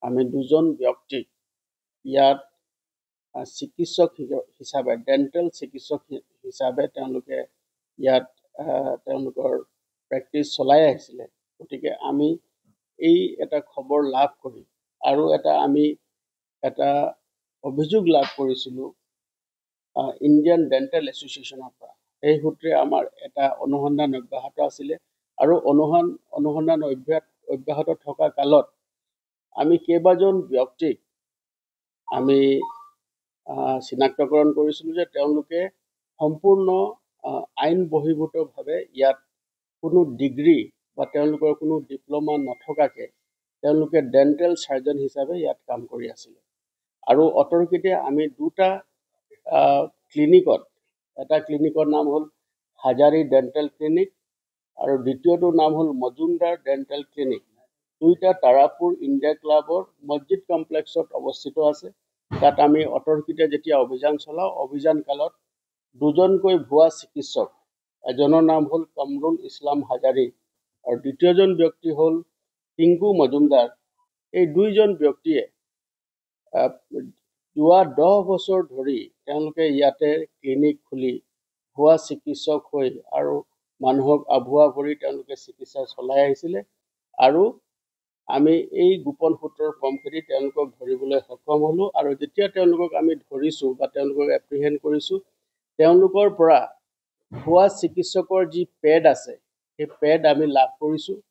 আমি দুজন ব্যক্তিক ইয়াত চিকিৎসক হিচাপে ডেণ্টেল চিকিৎসক হিচাপে তেওঁলোকে ইয়াত তেওঁলোকৰ প্ৰেক্টিছ চলাই আহিছিলে। গতিকে আমি এই এটা খবৰ লাভ কৰি আৰু আমি এটা অভিযোগ লাভ কৰিছিলোঁ ইণ্ডিয়ান ডেণ্টেল এছ'চিয়েশ্যনৰ পৰা। এই সূত্ৰে আমাৰ এটা অনুসন্ধান অব্যাহত আছিলে আৰু অনুসন্ধান অব্যাহত থকা কালত আমি কেইবাজন ব্যক্তিক আমি চিনাক্তকৰণ কৰিছিলোঁ যে তেওঁলোকে সম্পূৰ্ণ আইন বহিৰ্ভূতভাৱে ইয়াত কোনো ডিগ্ৰী বা তেওঁলোকৰ কোনো ডিপ্ল'মা নথকাকৈ তেওঁলোকে ডেণ্টেল চাৰ্জন হিচাপে ইয়াত কাম কৰি আছিলে। আৰু অতৰ্কিতে আমি দুটা ক্লিনিকত, এটা ক্লিনিকৰ নাম হ'ল হাজাৰী ডেণ্টেল ক্লিনিক আৰু দ্বিতীয়টোৰ নাম হ'ল মজুমদাৰ ডেণ্টেল ক্লিনিক। দুইটা তাৰাপুৰ ইণ্ডিয়া ক্লাবৰ মছজিদ কমপ্লেক্সত অৱস্থিত আছে। তাত আমি অতৰ্কিতে যেতিয়া অভিযান চলাওঁ, অভিযান কালত দুজনকৈ ভুৱা চিকিৎসক, এজনৰ নাম হ'ল কামৰুল ইছলাম হাজাৰী আৰু দ্বিতীয়জন ব্যক্তি হ'ল টিংকু মজুমদাৰ। এই দুইজন ব্যক্তিয়ে যোৱা 10 বছৰ ধৰি তেওঁলোকে ইয়াতে ক্লিনিক খুলি ভুৱা চিকিৎসক হৈ আৰু মানুহক আভুৱা ভৰি তেওঁলোকে চিকিৎসা চলাই আহিছিলে। আৰু আমি এই গোপন সূত্ৰৰ পমখেদি তেওঁলোকক ধৰিবলৈ সক্ষম হ'লোঁ। আৰু যেতিয়া তেওঁলোকক আমি ধৰিছোঁ বা তেওঁলোকক এপ্ৰিহেণ্ড কৰিছোঁ, তেওঁলোকৰ পৰা ভুৱা চিকিৎসকৰ যি পেড আছে সেই পেড আমি লাভ কৰিছোঁ।